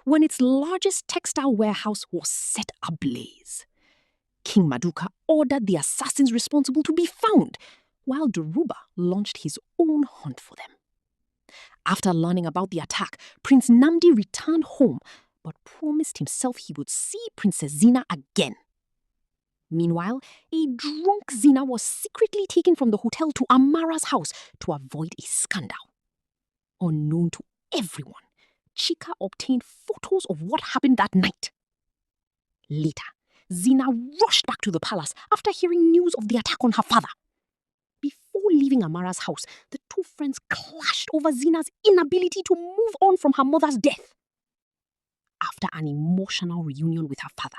when its largest textile warehouse was set ablaze. King Maduka ordered the assassins responsible to be found, while Dhoruba launched his own hunt for them. After learning about the attack, Prince Nnamdi returned home, but promised himself he would see Princess Zina again. Meanwhile, a drunk Zina was secretly taken from the hotel to Amara's house to avoid a scandal. Unknown to everyone, Chika obtained photos of what happened that night. Later, Zina rushed back to the palace after hearing news of the attack on her father. Before leaving Amara's house, the two friends clashed over Zina's inability to move on from her mother's death. After an emotional reunion with her father,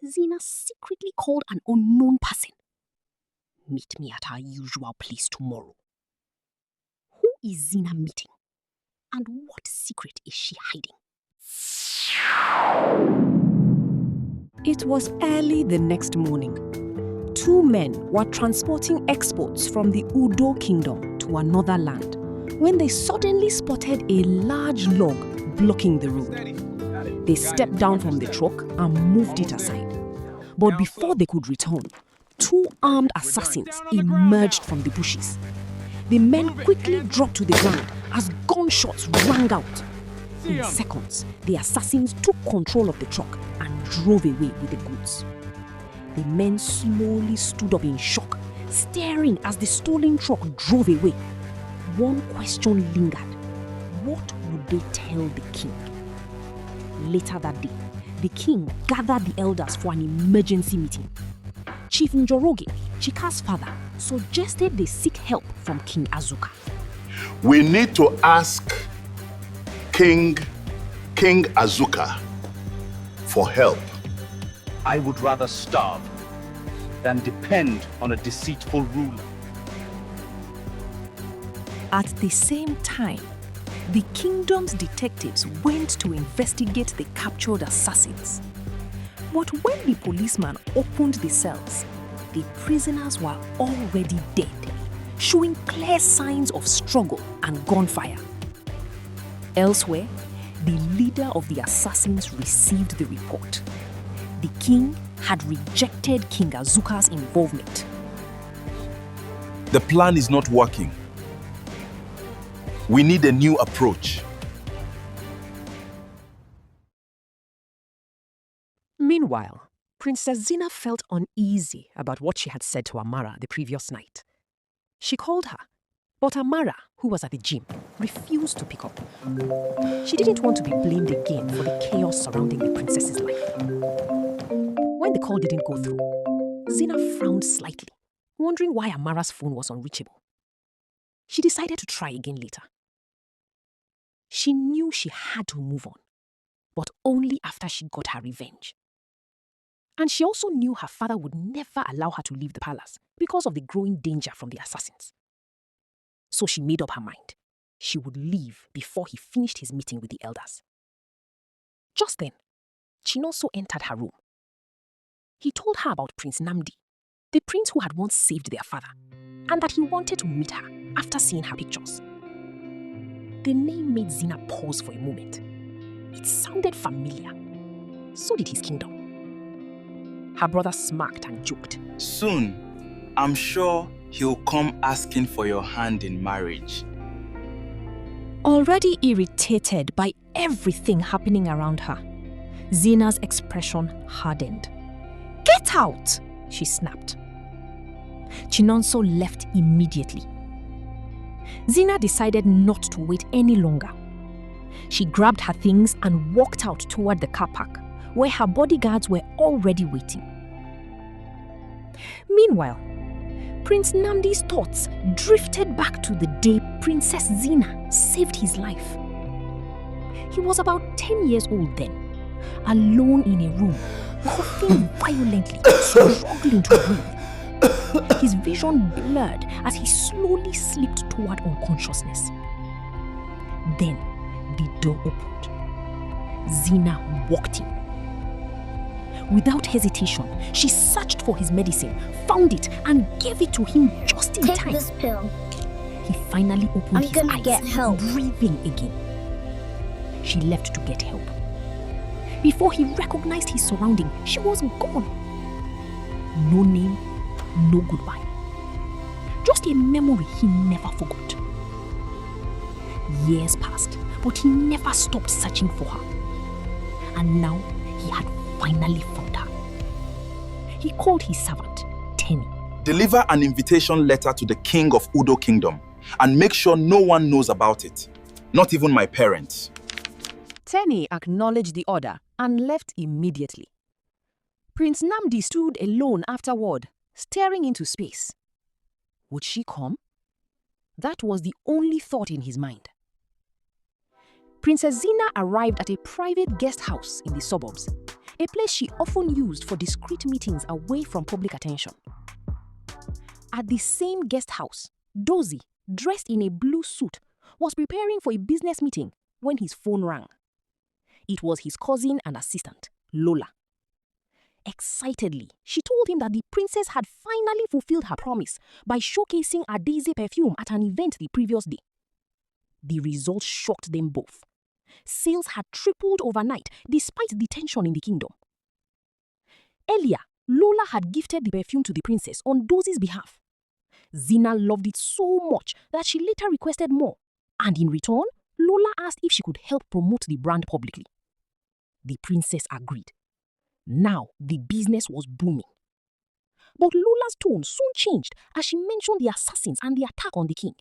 Zina secretly called an unknown person. Meet me at our usual place tomorrow. Who is Zina meeting? And what secret is she hiding? It was early the next morning. Two men were transporting exports from the Udo kingdom to another land when they suddenly spotted a large log blocking the road. They stepped down from the truck and moved it aside. But before they could return, two armed assassins emerged from the bushes. The men quickly dropped to the ground as gunshots rang out. In seconds, the assassins took control of the truck and drove away with the goods. The men slowly stood up in shock, staring as the stolen truck drove away. One question lingered. What would they tell the king? Later that day, the king gathered the elders for an emergency meeting. Chief Njoroge, Chika's father, suggested they seek help from King Azuka. We need to ask King Azuka for help. I would rather starve than depend on a deceitful ruler. At the same time, the kingdom's detectives went to investigate the captured assassins. But when the policeman opened the cells, the prisoners were already dead, showing clear signs of struggle and gunfire. Elsewhere, the leader of the assassins received the report. The king had rejected King Azuka's involvement. The plan is not working. We need a new approach. Meanwhile, Princess Zina felt uneasy about what she had said to Amara the previous night. She called her, but Amara, who was at the gym, refused to pick up. She didn't want to be blamed again for the chaos surrounding the princess's life. When the call didn't go through, Zina frowned slightly, wondering why Amara's phone was unreachable. She decided to try again later. She knew she had to move on, but only after she got her revenge. And she also knew her father would never allow her to leave the palace because of the growing danger from the assassins. So she made up her mind. She would leave before he finished his meeting with the elders. Just then, Chinonso entered her room. He told her about Prince Nnamdi, the prince who had once saved their father, and that he wanted to meet her after seeing her pictures. The name made Zina pause for a moment. It sounded familiar. So did his kingdom. Her brother smirked and joked. Soon, I'm sure he'll come asking for your hand in marriage. Already irritated by everything happening around her, Zina's expression hardened. "Get out!" she snapped. Chinonso left immediately. Zina decided not to wait any longer. She grabbed her things and walked out toward the car park, where her bodyguards were already waiting. Meanwhile, Prince Nnamdi's thoughts drifted back to the day Princess Zina saved his life. He was about 10 years old then, alone in a room, coughing violently, struggling to breathe. His vision blurred as he slowly slipped toward unconsciousness. Then the door opened. Zina walked in. Without hesitation, she searched for his medicine, found it, and gave it to him just in time. Take this pill. He finally opened his I'm gonna eyes, get help. breathing again. She left to get help. Before he recognized his surrounding, she was gone. No name, no goodbye. Just a memory he never forgot. Years passed, but he never stopped searching for her. And now he had finally found her. He called his servant, Tenny. Deliver an invitation letter to the king of Udo Kingdom and make sure no one knows about it, not even my parents. Tenny acknowledged the order and left immediately. Prince Namdi stood alone afterward, staring into space. Would she come? That was the only thought in his mind. Princess Zina arrived at a private guest house in the suburbs, a place she often used for discreet meetings away from public attention. At the same guest house, Dozie, dressed in a blue suit, was preparing for a business meeting when his phone rang. It was his cousin and assistant, Lola. Excitedly, she told him that the princess had finally fulfilled her promise by showcasing Adaeze perfume at an event the previous day. The result shocked them both. Sales had tripled overnight despite the tension in the kingdom. Earlier, Lola had gifted the perfume to the princess on Dozie's behalf. Zina loved it so much that she later requested more, and in return, Lola asked if she could help promote the brand publicly. The princess agreed. Now the business was booming. But Lola's tone soon changed as she mentioned the assassins and the attack on the king.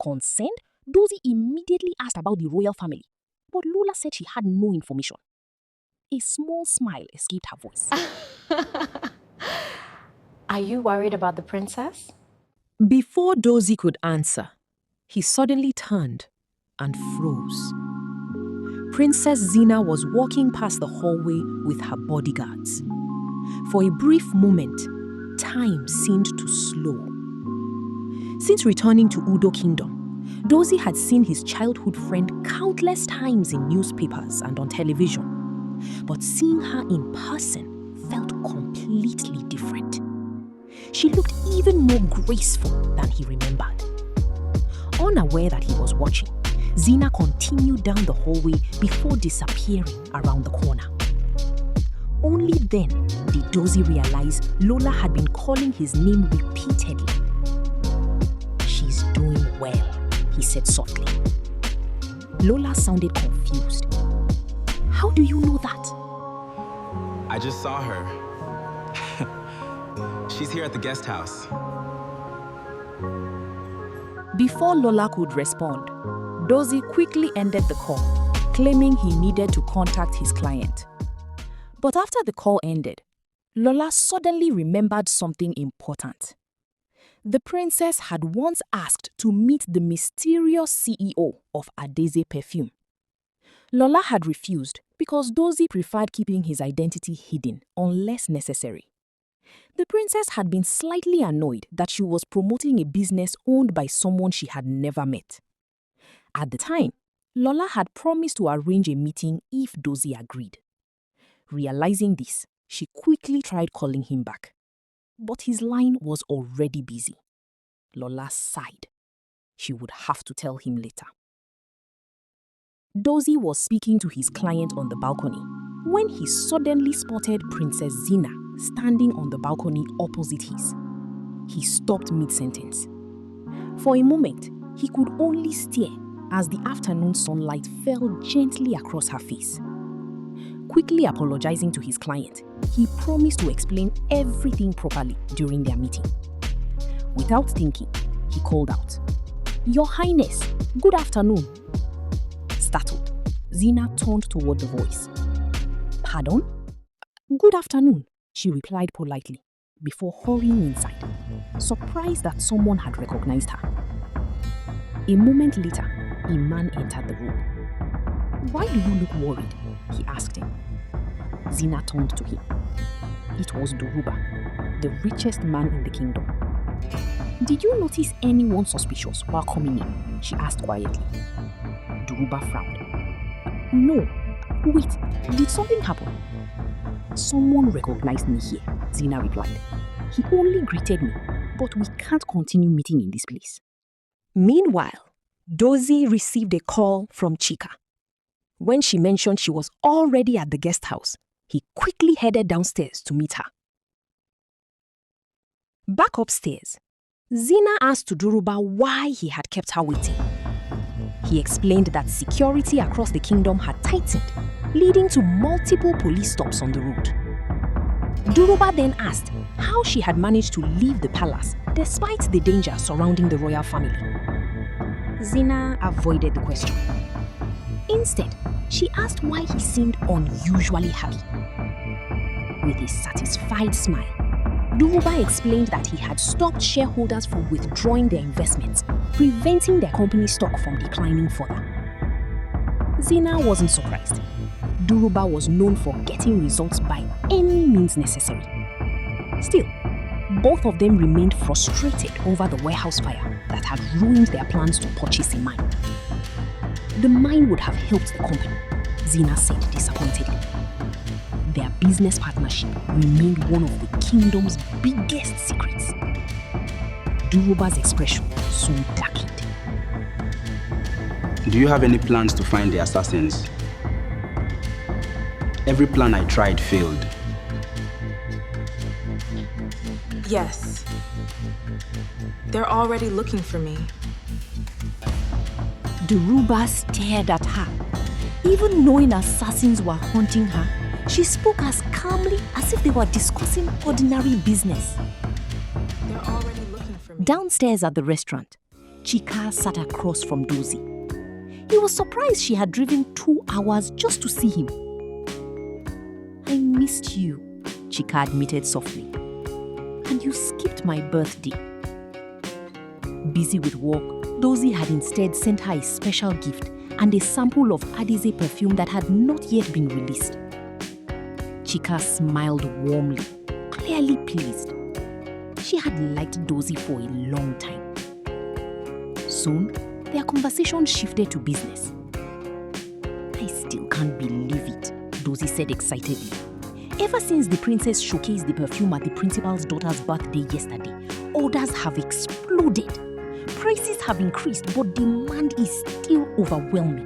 Concerned, Dozie immediately asked about the royal family, but Lola said she had no information. A small smile escaped her voice. Are you worried about the princess? Before Dozie could answer, he suddenly turned and froze. Princess Zina was walking past the hallway with her bodyguards. For a brief moment, time seemed to slow. Since returning to Udo Kingdom, Dozie had seen his childhood friend countless times in newspapers and on television. But seeing her in person felt completely different. She looked even more graceful than he remembered. Unaware that he was watching, Zina continued down the hallway before disappearing around the corner. Only then did Dozie realize Lola had been calling his name repeatedly. "She's doing well," he said softly. Lola sounded confused. "How do you know that?" I just saw her. She's here at the guest house. Before Lola could respond, Dozie quickly ended the call, claiming he needed to contact his client. But after the call ended, Lola suddenly remembered something important. The princess had once asked to meet the mysterious CEO of Adaeze Perfume. Lola had refused because Dozie preferred keeping his identity hidden unless necessary. The princess had been slightly annoyed that she was promoting a business owned by someone she had never met. At the time, Lola had promised to arrange a meeting if Dozie agreed. Realizing this, she quickly tried calling him back. But his line was already busy. Lola sighed. She would have to tell him later. Dozie was speaking to his client on the balcony when he suddenly spotted Princess Zina standing on the balcony opposite his. He stopped mid-sentence. For a moment, he could only stare as the afternoon sunlight fell gently across her face. Quickly apologizing to his client, he promised to explain everything properly during their meeting. Without thinking, he called out, "Your Highness, good afternoon." Startled, Zina turned toward the voice. "Pardon?" "Good afternoon," she replied politely, before hurrying inside, surprised that someone had recognized her. A moment later, a man entered the room. "Why do you look worried?" he asked him. Zina turned to him. It was Duruba, the richest man in the kingdom. "Did you notice anyone suspicious while coming in?" she asked quietly. Duruba frowned. "No. Wait, did something happen?" "Someone recognized me here," Zina replied. "He only greeted me, but we can't continue meeting in this place." Meanwhile, Dozie received a call from Chika. When she mentioned she was already at the guest house, he quickly headed downstairs to meet her. Back upstairs, Zina asked Duruba why he had kept her waiting. He explained that security across the kingdom had tightened, leading to multiple police stops on the road. Duruba then asked how she had managed to leave the palace despite the danger surrounding the royal family. Zina avoided the question. Instead, she asked why he seemed unusually happy. With a satisfied smile, Duruba explained that he had stopped shareholders from withdrawing their investments, preventing their company stock from declining further. Zina wasn't surprised. Duruba was known for getting results by any means necessary. Still, both of them remained frustrated over the warehouse fire that had ruined their plans to purchase a mine. The mine would have helped the company, Zina said disappointedly. Their business partnership remained one of the kingdom's biggest secrets. Duruba's expression soon darkened. Do you have any plans to find the assassins? Every plan I tried failed. Yes. They're already looking for me. Duruba stared at her. Even knowing assassins were hunting her, she spoke as calmly as if they were discussing ordinary business. They're already looking for me. Downstairs at the restaurant, Chika sat across from Dozie. He was surprised she had driven 2 hours just to see him. I missed you, Chika admitted softly. And you skipped my birthday. Busy with work, Dozie had instead sent her a special gift and a sample of Adize perfume that had not yet been released. Chika smiled warmly, clearly pleased. She had liked Dozie for a long time. Soon, their conversation shifted to business. I still can't believe it, Dozie said excitedly. Ever since the princess showcased the perfume at the principal's daughter's birthday yesterday, orders have exploded. Prices have increased, but demand is still overwhelming.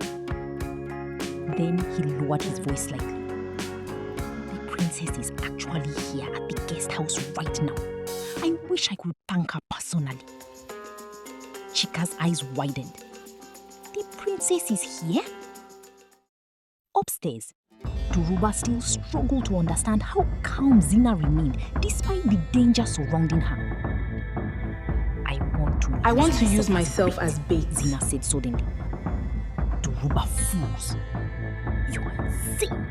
Then he lowered his voice slightly. The princess is actually here at the guest house right now. I wish I could thank her personally. Chika's eyes widened. The princess is here? Upstairs, Duruba still struggled to understand how calm Zina remained despite the danger surrounding her. I want to use myself as bait, Zina said suddenly. Duruba fools. You are insane.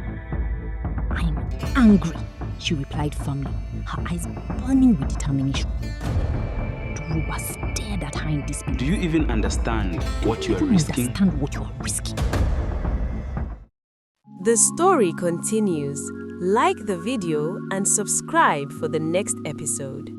I'm angry, she replied firmly, her eyes burning with determination. Duruba stared at her in disbelief. Do you even understand what you are risking? Understand what you are risking. The story continues. Like the video and subscribe for the next episode.